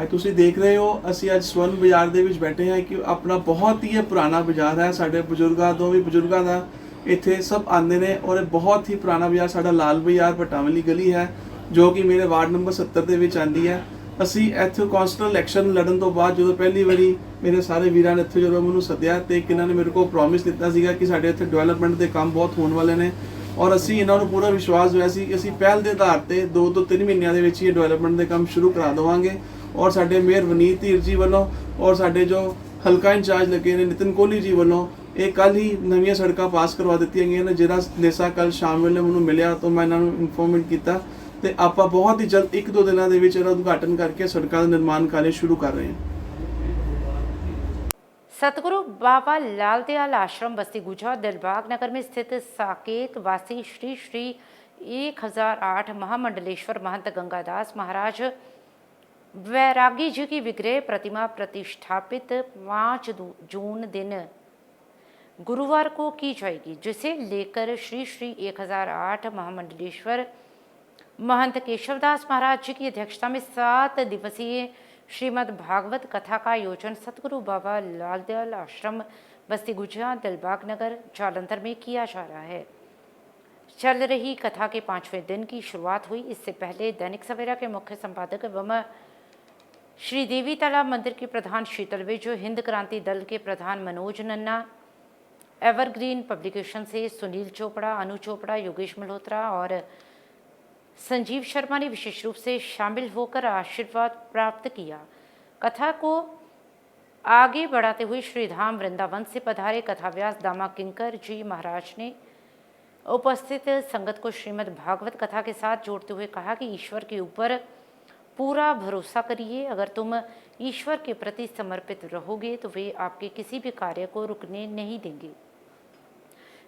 Speaker 12: ਅੱਜ ਤੁਸੀਂ ਦੇਖ ਰਹੇ ਹੋ ਅਸੀਂ ਅੱਜ ਸਵਰਨ ਬਾਜ਼ਾਰ ਦੇ ਵਿੱਚ ਬੈਠੇ ਹਾਂ ਕਿ ਆਪਣਾ ਬਹੁਤ ਹੀ ਪੁਰਾਣਾ ਬਾਜ਼ਾਰ ਹੈ। ਸਾਡੇ ਬਜ਼ੁਰਗਾਂ ਤੋਂ ਵੀ ਬਜ਼ੁਰਗਾਂ ਦਾ ਇੱਥੇ ਸਭ ਆਉਂਦੇ ਨੇ ਔਰ ਇਹ ਬਹੁਤ ਹੀ ਪੁਰਾਣਾ ਬਾਜ਼ਾਰ ਸਾਡਾ ਲਾਲ ਬਾਜ਼ਾਰ ਭਟਾਵਲੀ ਗਲੀ ਹੈ ਜੋ ਕਿ ਮੇਰੇ ਵਾਰਡ ਨੰਬਰ 70 ਦੇ ਵਿੱਚ ਆਉਂਦੀ ਹੈ। ਅਸੀਂ ਇੱਥੇ ਕੌਂਸਲਰ ਇਲੈਕਸ਼ਨ ਲੜਨ ਤੋਂ ਬਾਅਦ ਜਦੋਂ ਪਹਿਲੀ ਵਾਰੀ ਮੇਰੇ ਸਾਰੇ ਵੀਰਾਂ ਨੇ ਇੱਥੇ ਜਦੋਂ ਮੈਨੂੰ ਸੱਦਿਆ ਤੇ ਇਹਨਾਂ ਨੇ ਮੇਰੇ ਕੋਲ ਪ੍ਰੋਮਿਸ ਦਿੱਤਾ ਸੀਗਾ ਕਿ ਸਾਡੇ ਇੱਥੇ ਡਿਵੈਲਪਮੈਂਟ ਦੇ ਕੰਮ ਬਹੁਤ ਹੋਣ ਵਾਲੇ ਨੇ ਔਰ ਅਸੀਂ ਇਹਨਾਂ ਨੂੰ ਪੂਰਾ ਵਿਸ਼ਵਾਸ ਹੋਇਆ ਸੀ ਕਿ ਅਸੀਂ ਪਹਿਲ ਦੇ ਆਧਾਰ ਤੇ 2 ਤੋਂ 3 ਮਹੀਨਿਆਂ ਦੇ ਵਿੱਚ ਇਹ ਡਿਵੈਲਪਮੈਂਟ ਦੇ ਕੰਮ ਸ਼ੁਰੂ ਕਰਾ ਦੇਵਾਂਗੇ। ਔਰ ਸਾਡੇ ਮੇਅਰ ਵਨੀਤ ਧੀਰ ਜੀ ਵੱਲੋਂ ਔਰ ਸਾਡੇ ਜੋ ਹਲਕਾ ਇੰਚਾਰਜ ਲੱਗੇ ਨੇ ਨਿਤਿਨ ਕੋਹਲੀ ਜੀ ਵੱਲੋਂ ਇਹ ਕੱਲ ਹੀ ਨਵੀਆਂ ਸੜਕਾਂ ਪਾਸ ਕਰਵਾ ਦਿੱਤੀਆਂ ਗਈਆਂ ਨੇ। ਜਿਹੜਾ ਨੇਸਾ ਕੱਲ ਸ਼ਾਮ ਵੇਲੇ ਮੈਨੂੰ ਮਿਲਿਆ ਤਾਂ ਮੈਂ ਇਹਨਾਂ ਨੂੰ ਇਨਫੋਰਮੇਟ ਕੀਤਾ ਤੇ ਆਪਾਂ ਬਹੁਤ ਹੀ ਜਲਦ 1-2 ਦਿਨਾਂ ਦੇ ਵਿੱਚ ਇਹਦਾ ਉਦਘਾਟਨ ਕਰਕੇ ਸੜਕਾਂ ਦਾ ਨਿਰਮਾਣ ਕਾਰਜ ਸ਼ੁਰੂ ਕਰ ਰਹੇ ਹਾਂ।
Speaker 1: सतगुरु बाबा लाल दयाल आश्रम बस्ती गुजा दिलबाग नगर में स्थित साकेत वासी श्री श्री 1008 महामंडलेश्वर महंत गंगादास महाराज वैरागी जी की विग्रह प्रतिमा प्रतिष्ठापित 5 जून दिन गुरुवार को की जाएगी, जिसे लेकर श्री श्री 1008 महामंडलेश्वर महंत केशवदास महाराज जी की अध्यक्षता में 7 दिवसीय श्रीमद् भागवत कथा का आयोजन सतगुरु बाबा लालदयाल आश्रम बस्ती गुजिया दिलबाग नगर जालंधर में किया जा रहा है। चल रही कथा के 5वें दिन की शुरुआत हुई। इससे पहले दैनिक सवेरा के मुख्य संपादक एवं श्री देवी तालाब मंदिर के प्रधान शीतल विजय, हिंद क्रांति दल के प्रधान मनोज नन्ना, एवरग्रीन पब्लिकेशन से सुनील चोपड़ा, अनु चोपड़ा, योगेश मल्होत्रा और संजीव शर्मा ने विशेष रूप से शामिल होकर आशीर्वाद प्राप्त किया। कथा को आगे बढ़ाते हुए श्रीधाम वृंदावन से पधारे कथाव्यास दामा किंकर जी महाराज ने उपस्थित संगत को श्रीमद् भागवत कथा के साथ जोड़ते हुए कहा कि ईश्वर के ऊपर पूरा भरोसा करिए। अगर तुम ईश्वर के प्रति समर्पित रहोगे तो वे आपके किसी भी कार्य को रुकने नहीं देंगे।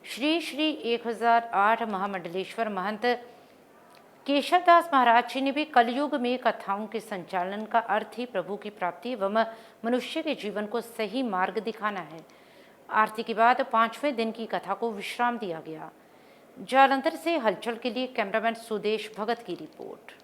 Speaker 1: श्री 1008 महामंडलेश्वर महंत केशवदास महाराज जी ने भी कलयुग में कथाओं के संचालन का अर्थ ही प्रभु की प्राप्ति एवं मनुष्य के जीवन को सही मार्ग दिखाना है। आरती के बाद 5वें दिन की कथा को विश्राम दिया गया। जालंधर से हलचल के लिए कैमरामैन सुदेश भगत की रिपोर्ट।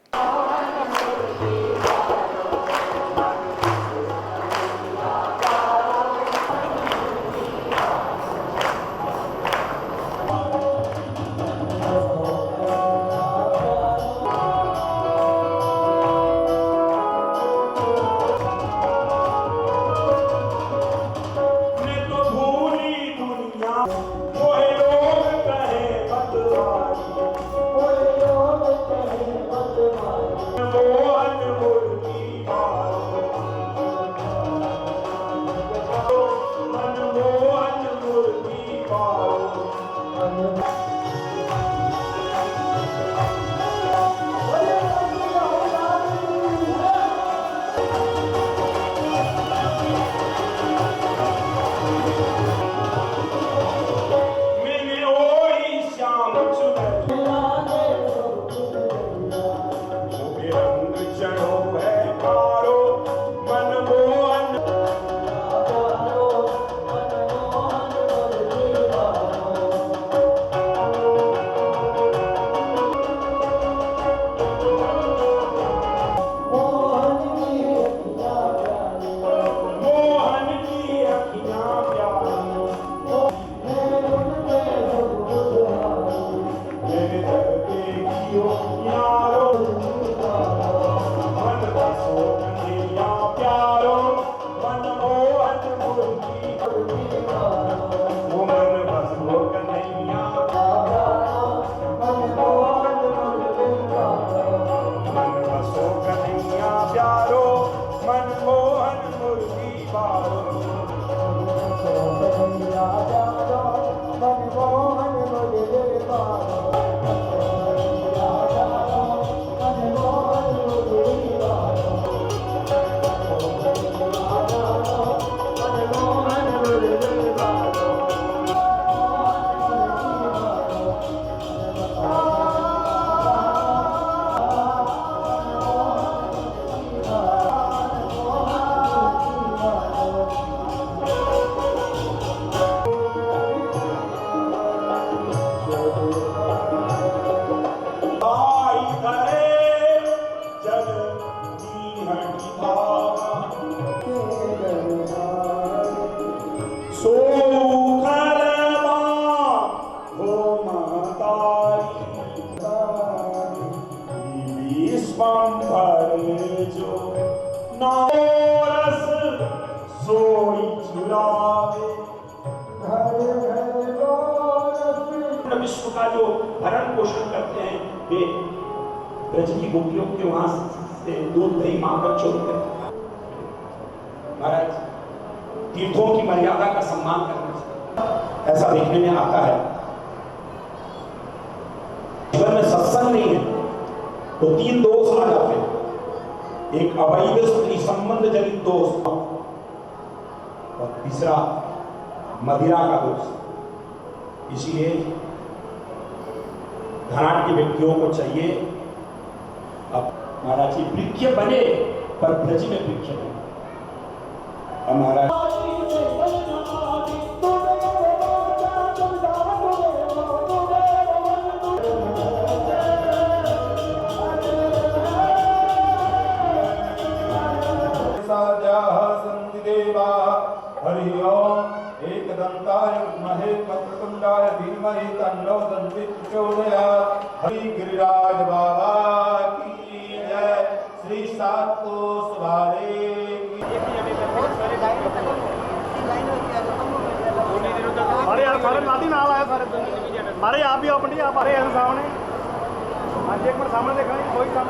Speaker 13: विश्व का जो भरण पोषण करते हैं वे ब्रज की गोपियों के वहां से दूध दही मांगकर छोड़ते हैं। महाराज तीर्थों की मर्यादा का सम्मान करना चाहिए, ऐसा देखने में आता है। जीवन में सत्संग नहीं है तो 3 दोष आ जाते हैं। एक अवैध स्त्री संबंध जनित दोष और तीसरा मदिरा का दोष। इसीलिए धनाढ्य व्यक्तियों को चाहिए अब महाराज जी वृक्ष बने पर ब्रज में वृक्ष बने। महाराज वक्रतुंडाय धीमहि तन्नो दन्ति प्रचोदयात्। हरि गिरिराज बाबा की जय। श्री सातो सवारे
Speaker 9: अरे यार सारे नाती नाल आया सारे मारे आप भी अपनी आप आ रहे हैं सामने। आज एक मिनट सामने देखा नहीं कोई काम।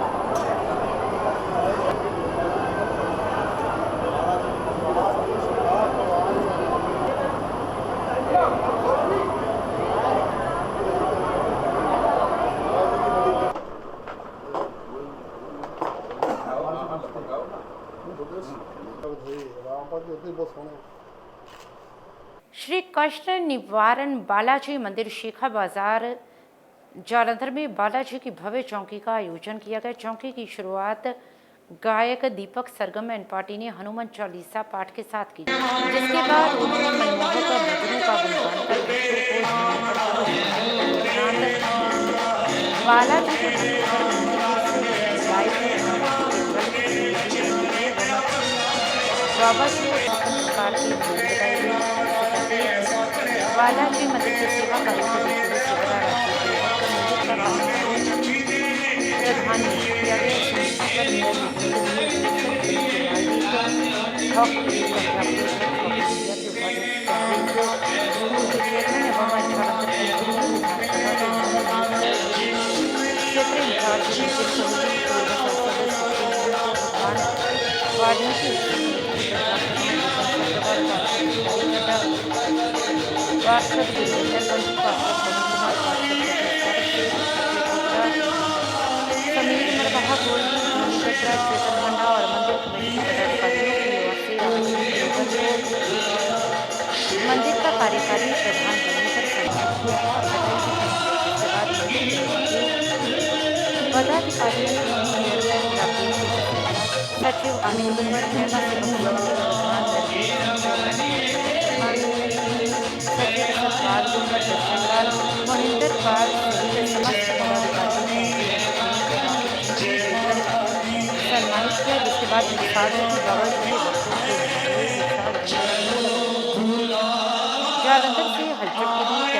Speaker 1: श्री कष्ट निवारण बालाजी मंदिर शेखा बाजार जालंधर में बालाजी की भव्य चौकी का आयोजन किया गया। चौकी की शुरुआत गायक दीपक सरगम एंड पार्टी ने हनुमान चालीसा पाठ के साथ की, जिसके बाद उन्होंने मनमोहक भजनों का गुणगान कर बालाजी के बालाजी मंदिर के सेवा मंदिर का कार्यकारी प्रधान सचिव अमित महेंद्र पाल सम्मानित किया, जिसके बाद जालंधर से हलचल के लिए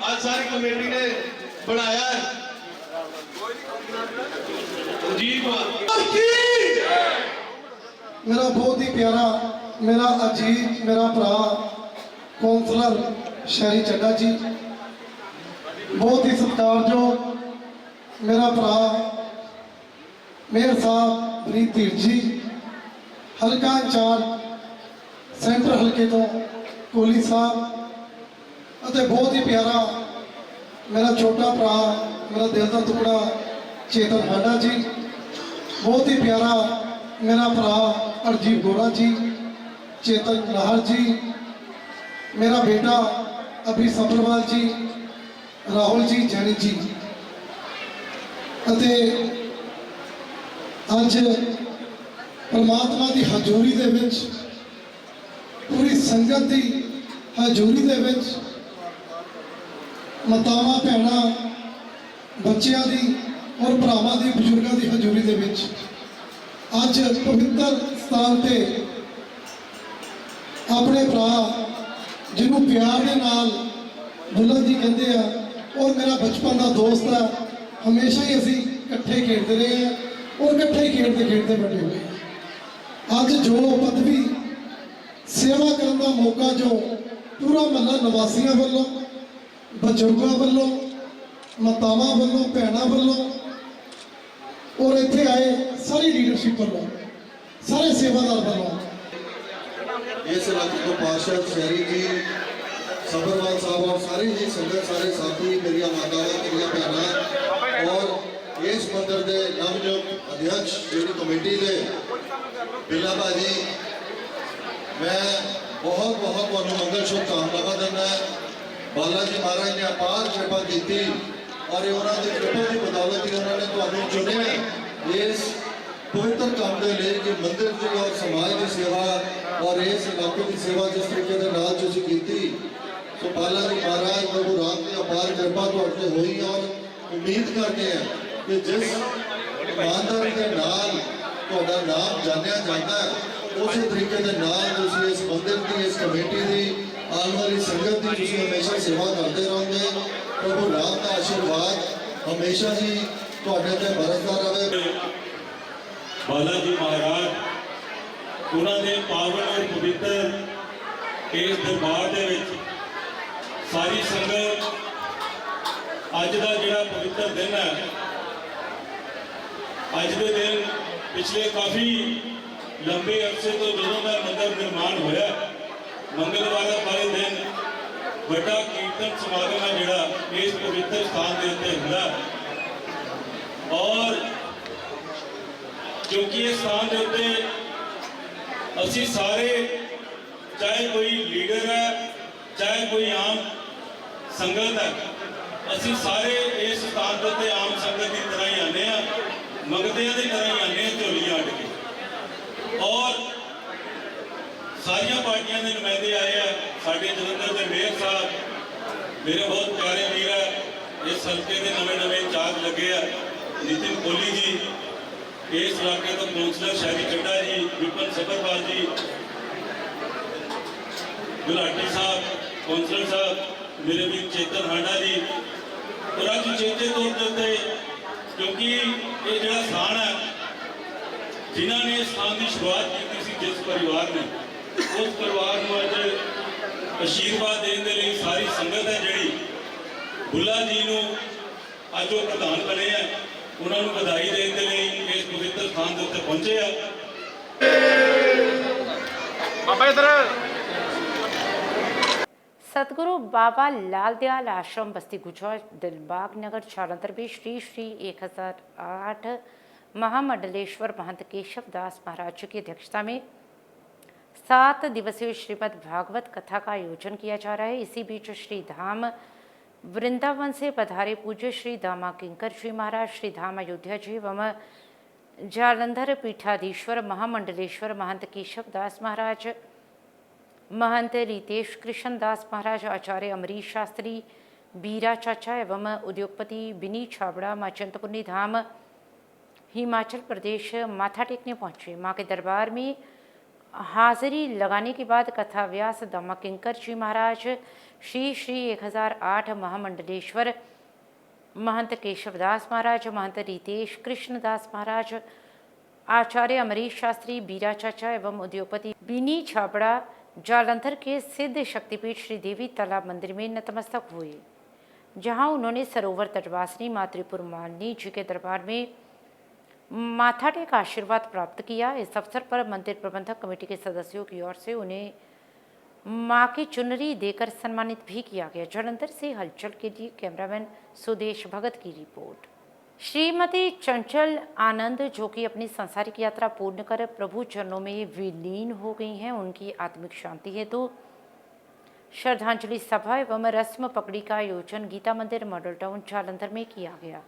Speaker 14: आज सारी कमेटी ने बनाया है। मेरा बहुत ही प्यारा, मेरा अजीज, मेरा भरा कौंसलर शहरी चड्डा जी, बहुत ही सत्कारयोग मेरा भरा मेयर साहब बरीत धीर जी, हल्का इंचार्ज ਸੈਂਟਰ ਹਲਕੇ ਤੋਂ ਕੋਹਲੀ ਸਾਹਿਬ ਅਤੇ ਬਹੁਤ ਹੀ ਪਿਆਰਾ ਮੇਰਾ ਛੋਟਾ ਭਰਾ, ਮੇਰਾ ਦਿਲ ਦਾ ਟੁਕੜਾ ਚੇਤਨ ਹਾਡਾ ਜੀ, ਬਹੁਤ ਹੀ ਪਿਆਰਾ ਮੇਰਾ ਭਰਾ ਅਰਜੀਤ ਗੋਰਾ ਜੀ, ਚੇਤਨ ਲਾਹਰ ਜੀ, मेरा बेटा अभी सब्रवाल जी, राहुल जी, जैनी जी। अज परमात्मा की हजूरी दे विच, पूरी संगत की हजूरी दे विच, मातावां भैणां बच्चियां दी और भरावां दी बजुर्गां दी हजूरी दे विच अज पवित्र स्थान ते अपने भरा जिन्हों प्यार के नाल बुल्लन जी कहते हैं और मेरा बचपन का दोस्त है, हमेशा ही असी इकट्ठे खेलते रहे हैं और इकट्ठे ही खेलते खेलते बड़े हुए हैं। अज जो पदवी सेवा करने का मौका जो पूरा महला निवासियों वालों, बजुर्गों वालों, मातावां वालों, भैणों वालों और इत्थे आए सारी लीडरशिप वालों, सारे सेवादार वालों,
Speaker 15: इस इलाके को पार्षद शहरी जी, सब्रवाल साहब और सारी ही संगत, सारे साथी, मेरी मातावां, मेरी भैनां और इस मंदिर के नवनियुक्त अध्यक्ष जी कमेटी के बिल्ला भाजी, मैं बहुत बहुत तुहानू मंगल शुभकामनावां दिंदा। बाला जी महाराज ने अपार कृपा की और उन्होंने कृपा की बदौलत ही उन्होंने तुहानू चुनिया इस पवित्र काम के लिए कि मंदिर की और समाज की सेवा और इस इलाके की सेवा जिस तरीके के नाल तुसीं कीती, सो बाला जी महाराज प्रभु राम की अपार कृपा तुहाडे ते होई और उम्मीद करते हैं कि जिस ईमानदारी के नाल तुहाडा नाम जानिया जाता है उस तरीके के नाल तुसीं इस मंदिर की, इस कमेटी की, आने वाली संगत की तुसीं हमेशा सेवा करते रहोगे। प्रभु राम का आशीर्वाद हमेशा ही तुहाडे ते बरसदा रहे।
Speaker 16: बाला जी महाराज उन्होंने पावन और पवित्र इस दरबार के सारी संगत अज का जोड़ा पवित्र दिन है, अज के दिन पिछले काफ़ी लंबे अरसे तो जो मंदिर निर्माण होया, मंगलवार वाले दिन बड़ा कीर्तन समागम है जोड़ा इस पवित्र स्थान के उत्ते हुंदा और क्योंकि इस स्थान के उत्ते असी सारे, चाहे कोई लीडर है, चाहे कोई आम संगत है, असी सारे इस स्थान के उत्ते आम संगत की तरह ही आने, मंगदियां की तरह ही आने झोलियां अड्ड के और सारिया पार्टियां के नुमाइंदे आए हैं। साडे जलंधर के मेयर साहब मेरे बहुत प्यारे वीर है, इस हल्के के नवे नवे इंचार्ज लगे है, नितिन कोहली जी, इस इलाके का कौंसलर शहरी चड्डा जी, विपिन सब्रवाल जी, गुलाटी साहब, कौंसलर साहब, मेरे भी चेतन हांडा जी और अज चेचे तौर के उत्ते क्योंकि ये जो स्थान है जिन्होंने इस स्थान की शुरुआत की थी, जिस परिवार ने उस परिवार को अज आशीर्वाद देने के लिए सारी संगत है जी बुल्ला जी को अज वो प्रधान बने हैं, उन्होंने बधाई देने के लिए इस पवित्र स्थान के उत्ते पहुंचे हैं।
Speaker 1: सतगुरु बाबा लाल दयाल आश्रम बस्ती गुजर दिलबाग नगर जालंधर में श्री श्री 1008 महामंडलेश्वर महंत केशव दास महाराज की अध्यक्षता में 7 दिवसीय श्रीमद् भागवत कथा का आयोजन किया जा रहा है। इसी बीच श्री धाम वृंदावन से पधारे पूज्य श्री दामा किंकर जी महाराज, श्री धाम अयोध्या जी एवं जालंधर पीठाधीश्वर महामंडलेश्वर महंत केशव दास महाराज, महंत रितेश कृष्ण दास महाराज, आचार्य अमरीश शास्त्री, बीरा चाचा एवं उद्योगपति बिनी छाबड़ा माँ चिंतपूर्णी धाम हिमाचल प्रदेश माथा टेकने पहुंचे। माँ के दरबार में हाजिरी लगाने के बाद कथा व्यास दामा किंकर जी महाराज, श्री श्री 1008 महामंडलेश्वर महंत केशवदास महाराज, महंत रितेश कृष्णदास महाराज, आचार्य अमरीश शास्त्री, बीरा चाचा एवं उद्योगपति बिनी छाबड़ा जालंधर के सिद्ध शक्तिपीठ श्री देवी तालाब मंदिर में नतमस्तक हुए, जहां उन्होंने सरोवर तटवासिनी माँ त्रिपुर मालिनी जी के दरबार में माथा टेक आशीर्वाद प्राप्त किया। इस अवसर पर मंदिर प्रबंधक कमेटी के सदस्यों की ओर से उन्हें मां की चुनरी देकर सम्मानित भी किया गया। जालंधर से हलचल के लिए कैमरामैन सुदेश भगत की रिपोर्ट। श्रीमती चंचल आनंद, जो कि अपनी सांसारिक यात्रा पूर्ण कर प्रभु चरणों में विलीन हो गई हैं, उनकी आत्मिक शांति हेतु श्रद्धांजलि सभा एवं रस्म पगड़ी का आयोजन गीता मंदिर मॉडल टाउन जालंधर में किया गया।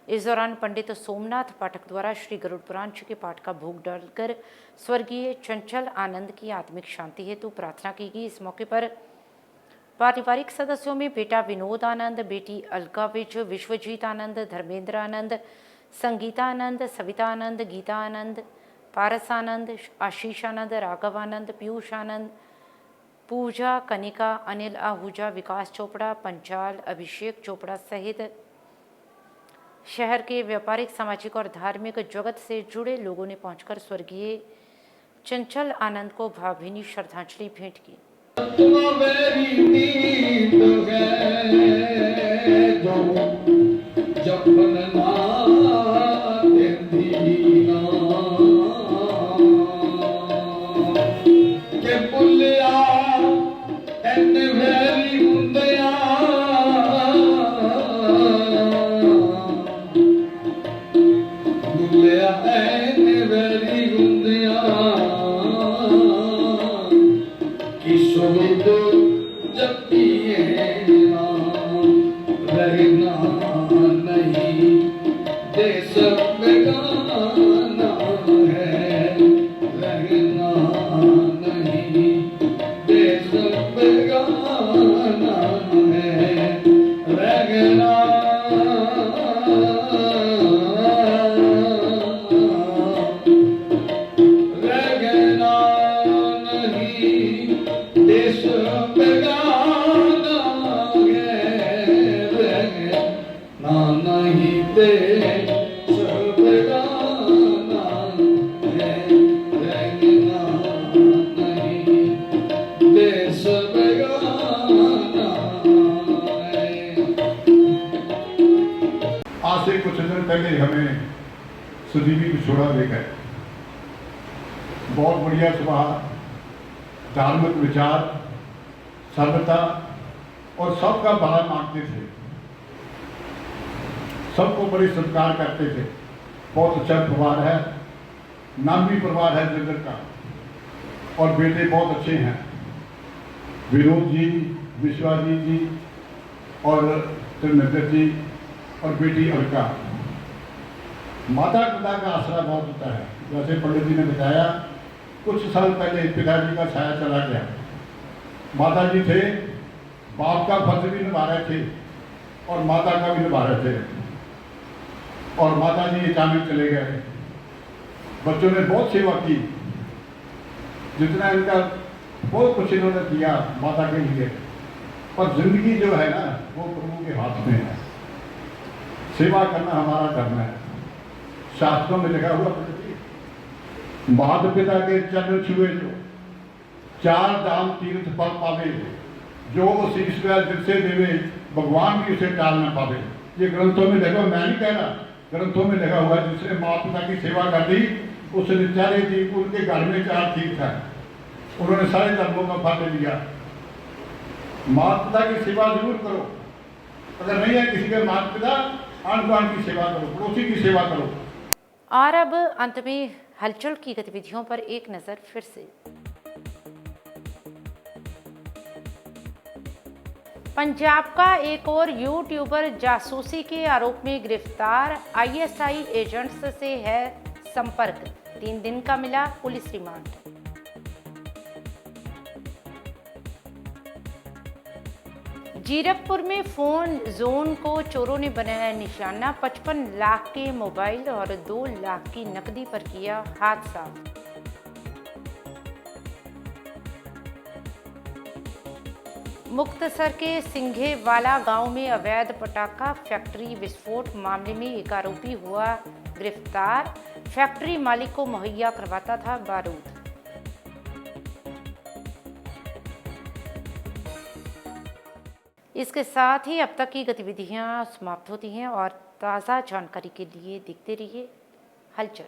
Speaker 1: इस दौरान पंडित सोमनाथ पाठक द्वारा श्री गरुड़ पुराण जी के पाठ का भोग डालकर स्वर्गीय चंचल आनंद की आत्मिक शांति हेतु प्रार्थना की गई। इस मौके पर पारिवारिक सदस्यों में बेटा विनोद आनंद, बेटी अलका विज, विश्वजीत आनंद, धर्मेंद्र आनंद, संगीता आनंद, सविता आनंद, गीता आनंद, पारस आनंद, आशीष आनंद, राघव आनंद, पीयूष आनंद, पूजा, कनिका, अनिल आहूजा, विकास चोपड़ा, पंचाल, अभिषेक चोपड़ा सहित शहर के व्यापारिक, सामाजिक और धार्मिक जगत से जुड़े लोगों ने पहुंचकर स्वर्गीय चंचल आनंद को भावभीनी श्रद्धांजलि भेंट की।
Speaker 17: आज से कुछ दिन पहले हमें सुदीपी पिछोड़ा देखा है। बहुत बढ़िया स्वभाव, धार्मिक विचार, सर्वता और सबका भला मांगते थे, सबको बड़ी सत्कार करते थे। बहुत अच्छा परिवार है, नामी परिवार है जगत का, और बेटे बहुत अच्छे हैं, विनोद जी, विश्वाजी जी और धर्मेंद्र जी और बेटी अलका। माता पिता का आसरा बहुत होता है। जैसे पंडित जी ने बताया, कुछ साल पहले पिताजी का छाया चला गया। माता जी थे, बाप का फर्ज भी निभा रहे थे और माता का भी निभा रहे थे, और माता जी अचानक चले गए। बच्चों ने बहुत सेवा की, जितना इनका बहुत कुछ इन्होंने किया माता के लिए, पर जिंदगी जो है ना वो प्रभु के हाथ में है। सेवा करना हमारा धर्म है। शास्त्रों में लिखा हुआ, माता पिता के चरण छुए जो 4 धाम तीर्थ फल पावे, जो शीश दिल से देवे भगवान भी उसे टाल न पावे। ये ग्रंथों में लिखा, मैं नहीं कह रहा, ग्रंथों में लिखा हुआ। जिसने माता पिता की सेवा कर दी उसने चारे थी, उनके घर में 4 तीर्थ है, उन्होंने सारे धर्मों का फल लिया। माता पिता की सेवा जरूर करो, अगर नहीं है किसी के माता पिता, आंढ गुआंढ की सेवा करो, पड़ोसी की सेवा करो।
Speaker 1: और अब अंत में हलचल की गतिविधियों पर एक नजर फिर से। पंजाब का एक और यूट्यूबर जासूसी के आरोप में गिरफ्तार, आईएसआई एजेंट्स से है संपर्क, 3 दिन का मिला पुलिस रिमांड। जीरकपुर में फोन जोन को चोरों ने बनाया निशाना, 55 लाख के मोबाइल और 2 लाख की नकदी पर किया हादसा। मुक्तसर के सिंघेवाला गांव में अवैध पटाखा फैक्ट्री विस्फोट मामले में एक आरोपी हुआ गिरफ्तार, फैक्ट्री मालिक को मुहैया करवाता था बारूद। इसके साथ ही अब तक की गतिविधियां समाप्त होती हैं और ताज़ा जानकारी के लिए देखते रहिए हलचल।